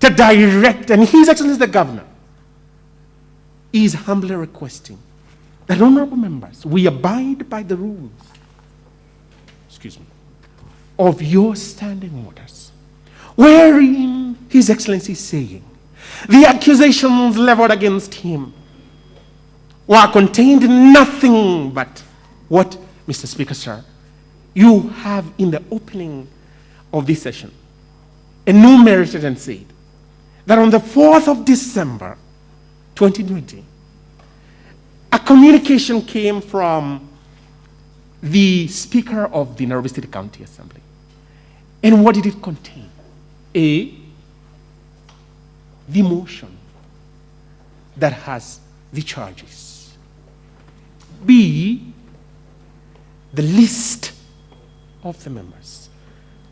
the director, and His Excellency the Governor is humbly requesting that honorable members, we abide by the rules, of your standing orders, wherein His Excellency is saying the accusations leveled against him were contained in nothing but what, Mr. Speaker, sir, you have in the opening of this session enumerated and said that on the 4th of December 2020, a communication came from the Speaker of the Nairobi City County Assembly. And what did it contain? A, the motion that has the charges. B, the list of the members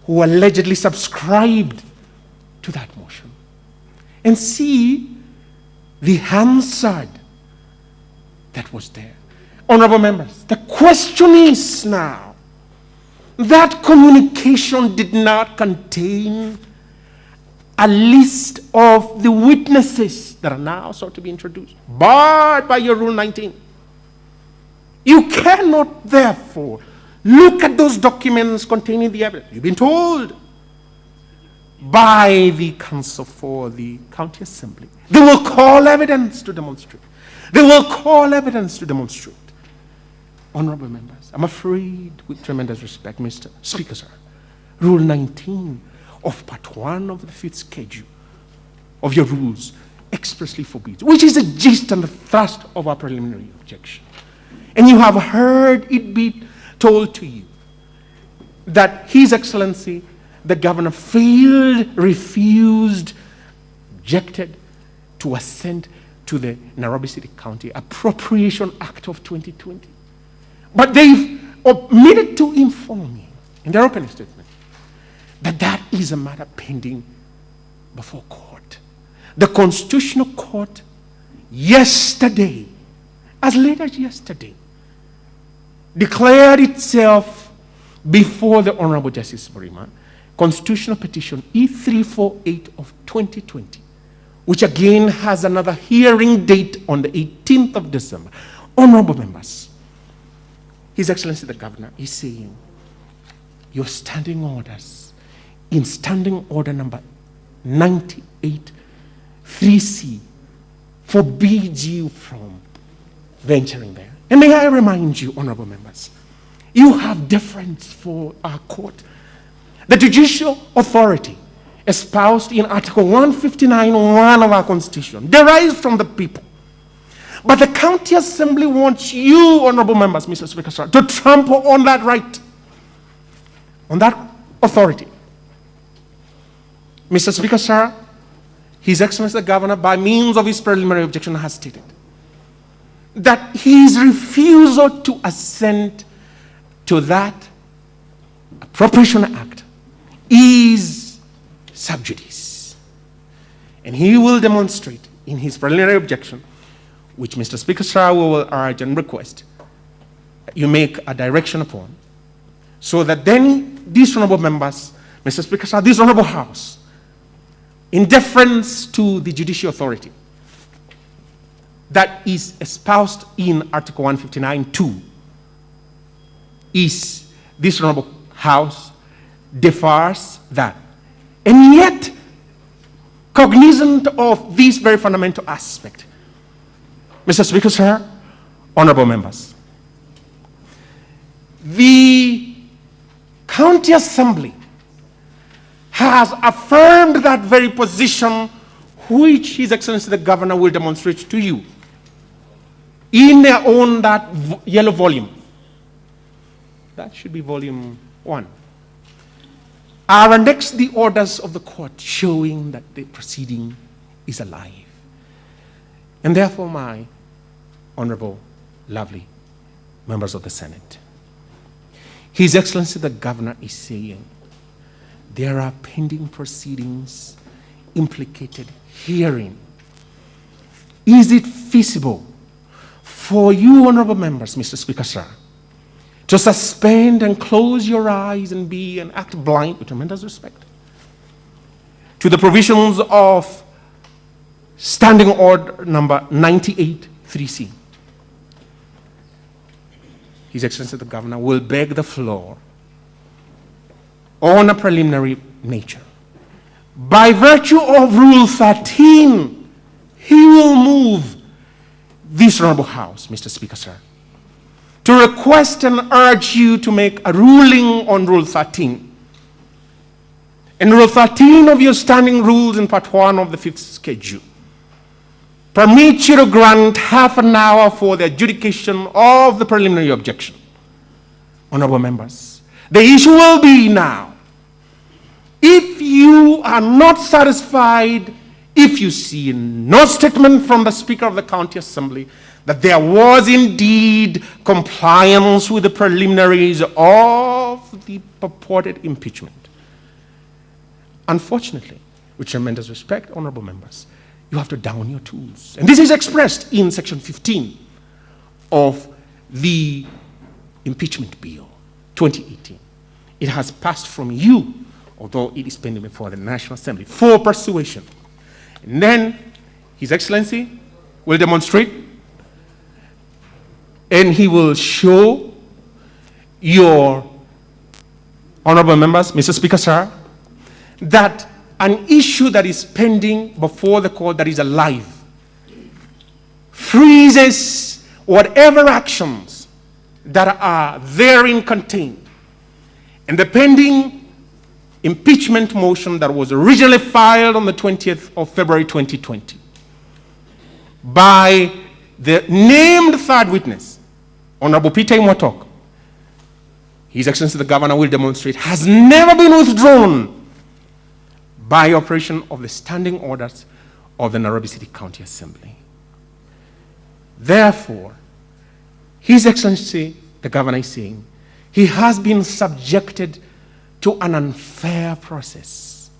who allegedly subscribed to that motion. And C, the Hansard that was there. Honorable members, the question is now, that communication did not contain a list of the witnesses that are now sought to be introduced, barred by your Rule 19. You cannot, therefore, look at those documents containing the evidence. You've been told by the counsel for the county assembly, they will call evidence to demonstrate. They will call evidence to demonstrate. Honorable members, I'm afraid, with tremendous respect, Mr. Speaker, sir, Rule 19 of Part 1 of the 5th schedule of your rules expressly forbids, which is the gist and the thrust of our preliminary objection. And you have heard it be told to you that His Excellency, the Governor, failed, refused, objected to assent to the Nairobi City County Appropriation Act of 2020. But they've omitted to inform me in their opening statement that that is a matter pending before court. The Constitutional Court yesterday, as late as yesterday, declared itself before the Honorable Justice Burima, Constitutional Petition E348 of 2020, which again has another hearing date on the 18th of December. Honorable members, His Excellency the Governor is saying your standing orders in Standing Order number 98 3C forbids you from venturing there. And may I remind you, honorable members, you have deference for our court. The judicial authority espoused in Article 159(1) of our Constitution derives from the people. But the county assembly wants you, honorable members, Mr. Speaker, sir, to trample on that right, on that authority. Mr. Speaker, sir, His Excellency the Governor, by means of his preliminary objection, has stated that his refusal to assent to that Appropriation Act is sub judice. And he will demonstrate in his preliminary objection, which Mr. Speaker, sir, will urge and request you make a direction upon, so that then these honorable members, Mr. Speaker, sir, this honorable House, in deference to the judicial authority that is espoused in Article 159(2), is this honorable House defers that. And yet, cognizant of this very fundamental aspect, Mr. Speaker, sir, honorable members, the County Assembly has affirmed that very position which His Excellency the Governor will demonstrate to you in their own that yellow volume. That should be volume 1. Are annexed the orders of the court showing that the proceeding is alive. And therefore, my honorable, lovely members of the Senate, His Excellency the Governor is saying there are pending proceedings implicated herein. Is it feasible for you, honorable members, Mr. Speaker, sir, to suspend and close your eyes and be and act blind with tremendous respect to the provisions of Standing Order number 98-3C. His Excellency the Governor will beg the floor on a preliminary nature. By virtue of Rule 13, he will move this Honorable House, Mr. Speaker, sir, to request and urge you to make a ruling on Rule 13. And Rule 13 of your standing rules in Part 1 of the 5th schedule permits you to grant half an hour for the adjudication of the preliminary objection. Honorable members, the issue will be now, if you are not satisfied, if you see no statement from the Speaker of the County Assembly that there was indeed compliance with the preliminaries of the purported impeachment. Unfortunately, with tremendous respect, honorable members, you have to down your tools. And this is expressed in Section 15 of the Impeachment Bill 2018. It has passed from you, although it is pending before the National Assembly, for persuasion. And then His Excellency will demonstrate, and he will show your honorable members, Mr. Speaker, sir, that an issue that is pending before the court that is alive freezes whatever actions that are therein contained. And the pending impeachment motion that was originally filed on the 20th of February 2020 by the named third witness, Honorable Peter Imotok, His Excellency the Governor will demonstrate, has never been withdrawn by operation of the standing orders of the Nairobi City County Assembly. Therefore, His Excellency the Governor is saying he has been subjected to an unfair process.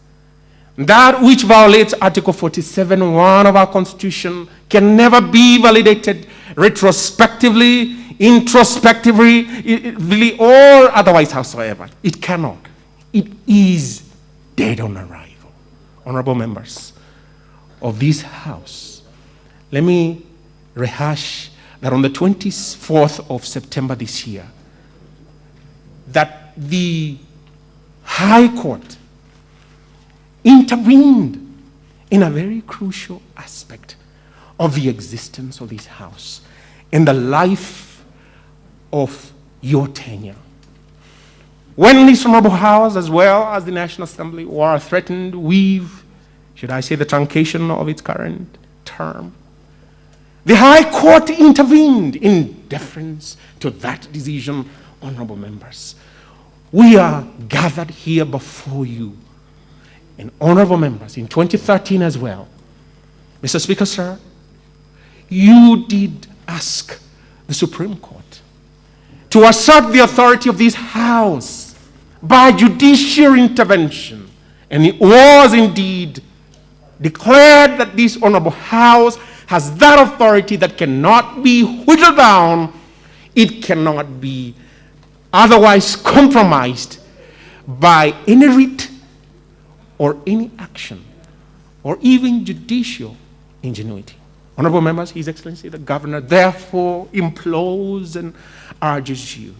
That which violates Article 47(1) of our Constitution can never be validated retrospectively, introspectively, or otherwise howsoever. It cannot. It is dead on arrival. Honorable members of this House, let me rehash that on the 24th of September this year, that the High Court intervened in a very crucial aspect of the existence of this House in the life of your tenure. When this Honorable House, as well as the National Assembly, were threatened with, should I say, the truncation of its current term, the High Court intervened in deference to that decision, honorable members. We are gathered here before you, and honorable members, in 2013 as well. Mr. Speaker, sir, you did ask the Supreme Court to assert the authority of this House by judicial intervention, and it was indeed declared that this honorable House has that authority that cannot be whittled down, it cannot be otherwise compromised by any writ or any action or even judicial ingenuity. Honorable members, His Excellency the Governor therefore implores and urges you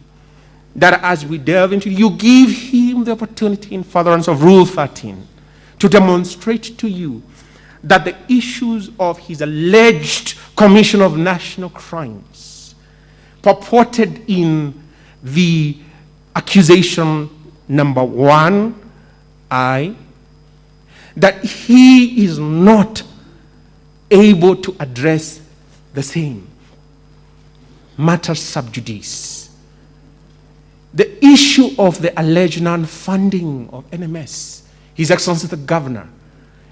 that as we delve into, you give him the opportunity in furtherance of Rule 13 to demonstrate to you that the issues of his alleged commission of national crimes purported in the accusation number 1I, that he is not able to address the same matter sub judice. The issue of the alleged non-funding of NMS, His Excellency the Governor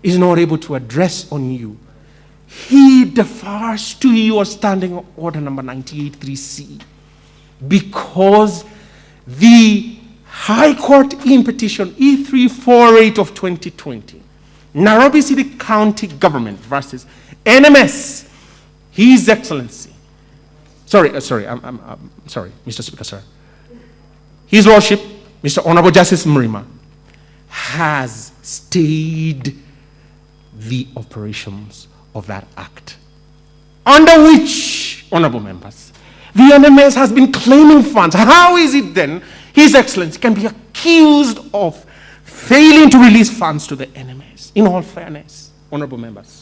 is not able to address on you. He defers to your standing order number 98-3C because the High Court in petition E348 of 2020, Nairobi City County Government versus NMS, His Excellency, I'm sorry, Mr. Speaker, sir. His Lordship, Mr. Honorable Justice Mrima, has stayed the operations of that act, under which, honorable members, the NMS has been claiming funds. How is it then His Excellency can be accused of failing to release funds to the NMS? In all fairness, honorable members,